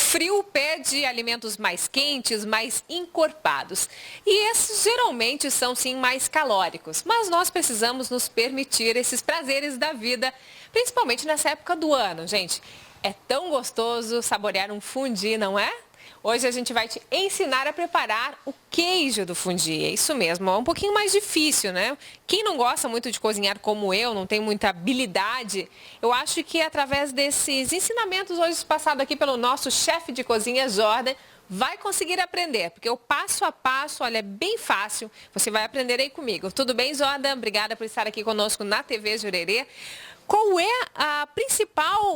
frio pede alimentos mais quentes, mais encorpados. E esses geralmente são sim mais calóricos. Mas nós precisamos nos permitir esses prazeres da vida, principalmente nessa época do ano, gente. É tão gostoso saborear um fondue, não é? Hoje a gente vai te ensinar a preparar o queijo do fondue. É isso mesmo, é um pouquinho mais difícil, né? Quem não gosta muito de cozinhar como eu, não tem muita habilidade, eu acho que através desses ensinamentos hoje passados aqui pelo nosso chefe de cozinha, Jordan, vai conseguir aprender, porque o passo a passo, olha, é bem fácil. Você vai aprender aí comigo. Tudo bem, Jordan? Obrigada por estar aqui conosco na TV Jurerê. Qual é o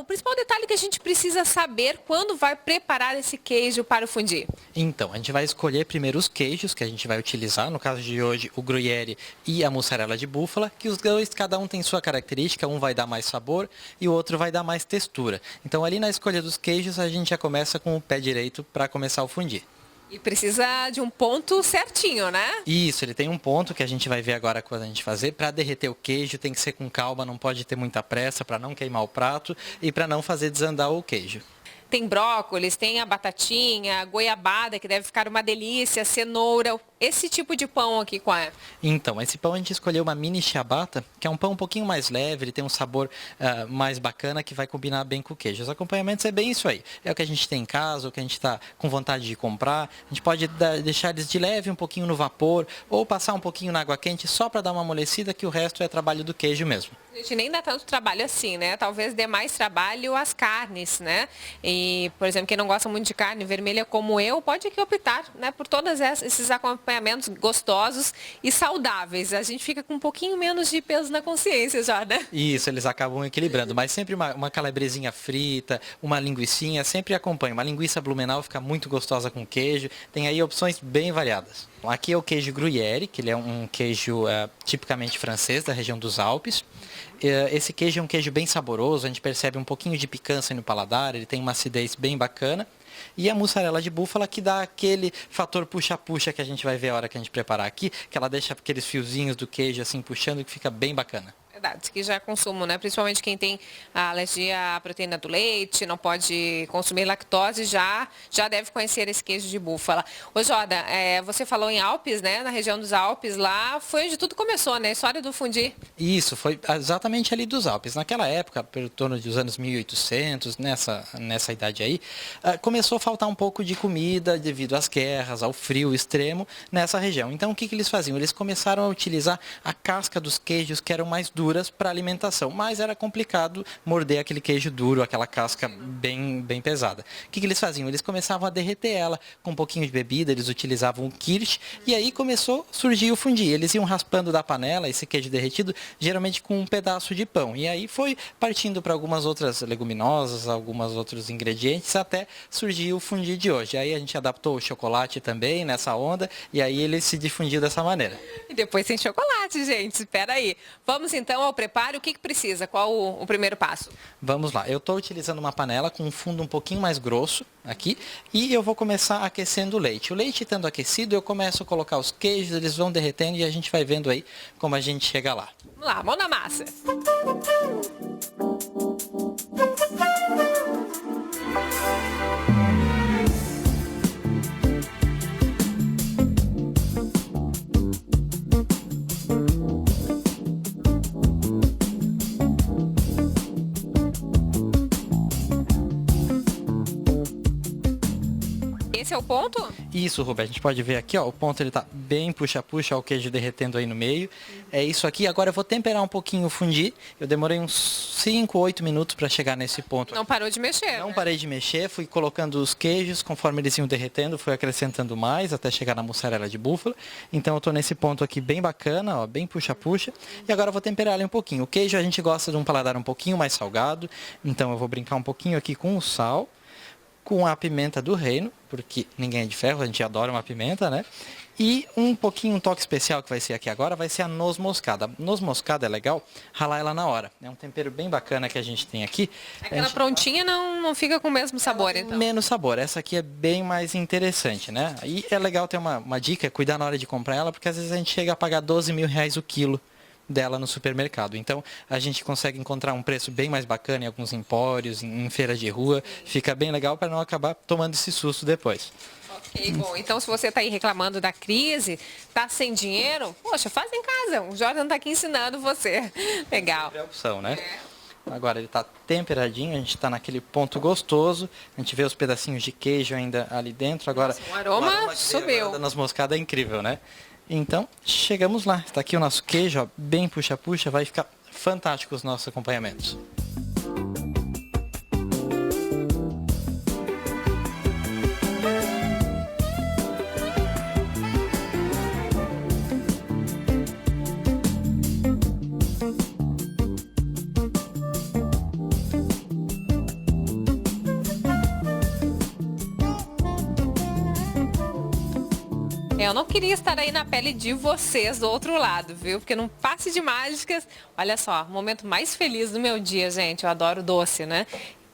principal detalhe que a gente precisa saber quando vai preparar esse queijo para o fondue? Então, a gente vai escolher primeiro os queijos que a gente vai utilizar, no caso de hoje o gruyère e a mussarela de búfala, que os dois, cada um tem sua característica, um vai dar mais sabor e o outro vai dar mais textura. Então, ali na escolha dos queijos, a gente já começa com o pé direito para começar o fondue. E precisa de um ponto certinho, né? Isso, ele tem um ponto que a gente vai ver agora quando a gente fazer. Para derreter o queijo tem que ser com calma, não pode ter muita pressa para não queimar o prato e para não fazer desandar o queijo. Tem brócolis, tem a batatinha, a goiabada, que deve ficar uma delícia, cenoura. Esse tipo de pão aqui, qual é? Então, esse pão a gente escolheu uma mini ciabatta, que é um pão um pouquinho mais leve, ele tem um sabor mais bacana que vai combinar bem com o queijo. Os acompanhamentos é bem isso aí. É o que a gente tem em casa, o que a gente está com vontade de comprar. A gente pode deixar eles de leve um pouquinho no vapor ou passar um pouquinho na água quente só para dar uma amolecida, que o resto é trabalho do queijo mesmo. A gente nem dá tanto trabalho assim, né? Talvez dê mais trabalho às carnes, né? E, por exemplo, quem não gosta muito de carne vermelha como eu, pode aqui optar, né, por todos esses acompanhamentos gostosos e saudáveis. A gente fica com um pouquinho menos de peso na consciência já, né? Isso, eles acabam equilibrando, mas sempre uma calabresinha frita, uma linguicinha, sempre acompanha. Uma linguiça Blumenau fica muito gostosa com queijo, tem aí opções bem variadas. Aqui é o queijo gruyère, que ele é um queijo tipicamente francês, da região dos Alpes. Esse queijo é um queijo bem saboroso, a gente percebe um pouquinho de picância no paladar, ele tem uma acidez bem bacana. E a mussarela de búfala, que dá aquele fator puxa-puxa que a gente vai ver a hora que a gente preparar aqui, que ela deixa aqueles fiozinhos do queijo assim puxando, que fica bem bacana. Verdade, que já é consumo, né? Principalmente quem tem a alergia à proteína do leite, não pode consumir lactose, já deve conhecer esse queijo de búfala. Ô, Joda, você falou em Alpes, né? Na região dos Alpes, lá foi onde tudo começou, né? A história do fondue. Isso, foi exatamente ali dos Alpes. Naquela época, pelo torno dos anos 1800, nessa idade aí, começou a faltar um pouco de comida devido às guerras, ao frio extremo nessa região. Então, o que eles faziam? Eles começaram a utilizar a casca dos queijos que eram mais duras para alimentação, mas era complicado morder aquele queijo duro, aquela casca bem pesada. O que eles faziam? Eles começavam a derreter ela com um pouquinho de bebida, eles utilizavam o kirsch, e aí começou a surgir o fondue. Eles iam raspando da panela esse queijo derretido, geralmente com um pedaço de pão, e aí foi partindo para algumas outras leguminosas, alguns outros ingredientes, até surgir o fondue de hoje. Aí a gente adaptou o chocolate também nessa onda, e aí ele se difundiu dessa maneira. E depois tem chocolate, gente. Espera aí. Vamos então ao preparo. O que precisa? Qual o primeiro passo? Vamos lá. Eu estou utilizando uma panela com um fundo um pouquinho mais grosso aqui e eu vou começar aquecendo o leite. O leite estando aquecido, eu começo a colocar os queijos, eles vão derretendo e a gente vai vendo aí como a gente chega lá. Vamos lá, mão na massa. Esse é o ponto? Isso, Rubem, a gente pode ver aqui, ó, o ponto ele tá bem puxa-puxa, o queijo derretendo aí no meio. É isso aqui. Agora eu vou temperar um pouquinho o fondue. Eu demorei uns 5, 8 minutos para chegar nesse ponto. Não aqui. parou de mexer, Não né? parei de mexer, fui colocando os queijos, conforme eles iam derretendo, fui acrescentando mais até chegar na mussarela de búfala. Então eu tô nesse ponto aqui bem bacana, ó, bem puxa-puxa. E agora eu vou temperar ele um pouquinho. O queijo a gente gosta de um paladar um pouquinho mais salgado, então eu vou brincar um pouquinho aqui com o sal, com a pimenta do reino, porque ninguém é de ferro, a gente adora uma pimenta, né? E um toque especial que vai ser aqui agora, vai ser a noz moscada. A noz moscada é legal ralar ela na hora. É um tempero bem bacana que a gente tem aqui. Aquela prontinha não fica com o mesmo sabor, então? Menos sabor. Essa aqui é bem mais interessante, né? E é legal ter uma dica, cuidar na hora de comprar ela, porque às vezes a gente chega a pagar 12 mil reais o quilo dela no supermercado. Então, a gente consegue encontrar um preço bem mais bacana em alguns empórios, em feiras de rua. Fica bem legal para não acabar tomando esse susto depois. Ok, bom, então se você está aí reclamando da crise, tá sem dinheiro, poxa, faz em casa. O Jordan está aqui ensinando você. Legal. É a opção, né? Agora ele está temperadinho, a gente está naquele ponto gostoso. A gente vê os pedacinhos de queijo ainda ali dentro. Agora, Nossa, o aroma subiu. Da noz moscada é incrível, né? Então, chegamos lá. Está aqui o nosso queijo, ó, bem puxa-puxa. Vai ficar fantástico os nossos acompanhamentos. Eu não queria estar aí na pele de vocês do outro lado, viu? Porque num passe de mágicas, olha só, o momento mais feliz do meu dia, gente. Eu adoro doce, né?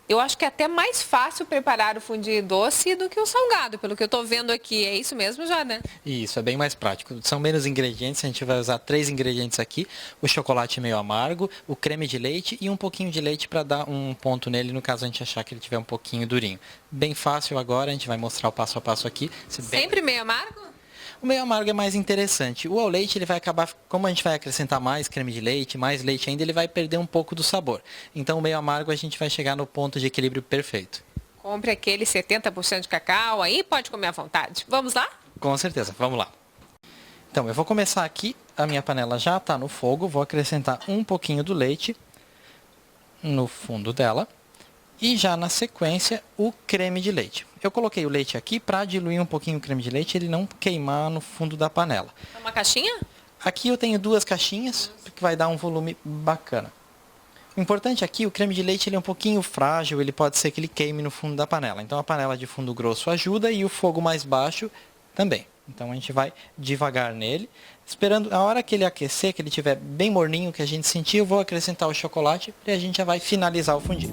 Eu acho que é até mais fácil preparar o fundi doce do que o salgado, pelo que eu estou vendo aqui. É isso mesmo, Jordan? Isso, é bem mais prático. São menos ingredientes, a gente vai usar 3 ingredientes aqui. O chocolate meio amargo, o creme de leite e um pouquinho de leite para dar um ponto nele, no caso a gente achar que ele tiver um pouquinho durinho. Bem fácil agora, a gente vai mostrar o passo a passo aqui. Sempre meio amargo? O meio amargo é mais interessante. O ao leite, ele vai acabar, como a gente vai acrescentar mais creme de leite, mais leite ainda, ele vai perder um pouco do sabor. Então, o meio amargo, a gente vai chegar no ponto de equilíbrio perfeito. Compre aquele 70% de cacau, aí pode comer à vontade. Vamos lá? Com certeza, vamos lá. Então, eu vou começar aqui, a minha panela já está no fogo, vou acrescentar um pouquinho do leite no fundo dela. E já na sequência, o creme de leite. Eu coloquei o leite aqui para diluir um pouquinho o creme de leite e ele não queimar no fundo da panela. É uma caixinha? Aqui eu tenho 2 caixinhas, que vai dar um volume bacana. O importante aqui, o creme de leite ele é um pouquinho frágil, ele pode ser que ele queime no fundo da panela. Então a panela de fundo grosso ajuda e o fogo mais baixo também. Então a gente vai devagar nele, esperando a hora que ele aquecer, que ele estiver bem morninho, que a gente sentir, eu vou acrescentar o chocolate e a gente já vai finalizar o fundi.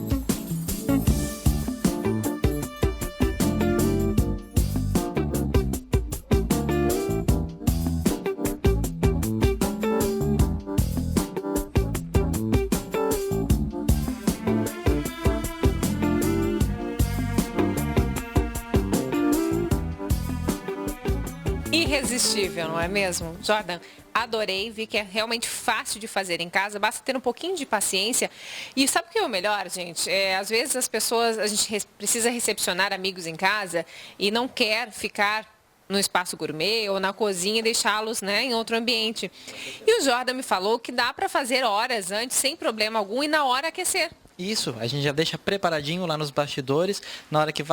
Irresistível, não é mesmo? Jordan, adorei, vi que é realmente fácil de fazer em casa, basta ter um pouquinho de paciência. E sabe o que é o melhor, gente? Às vezes as pessoas, a gente precisa recepcionar amigos em casa e não quer ficar no espaço gourmet ou na cozinha e deixá-los, né, em outro ambiente. E o Jordan me falou que dá para fazer horas antes, sem problema algum, e na hora aquecer. Isso, a gente já deixa preparadinho lá nos bastidores, na hora que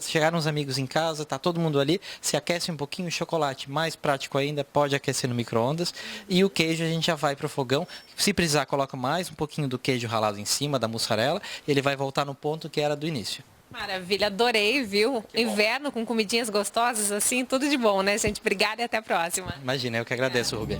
chegaram os amigos em casa, tá todo mundo ali, se aquece um pouquinho o chocolate, mais prático ainda, pode aquecer no micro-ondas, e o queijo a gente já vai pro fogão, se precisar coloca mais um pouquinho do queijo ralado em cima, da mussarela, ele vai voltar no ponto que era do início. Maravilha, adorei, viu? Inverno com comidinhas gostosas assim, tudo de bom, né, gente? Obrigada e até a próxima. Imagina, eu que agradeço, Rubia.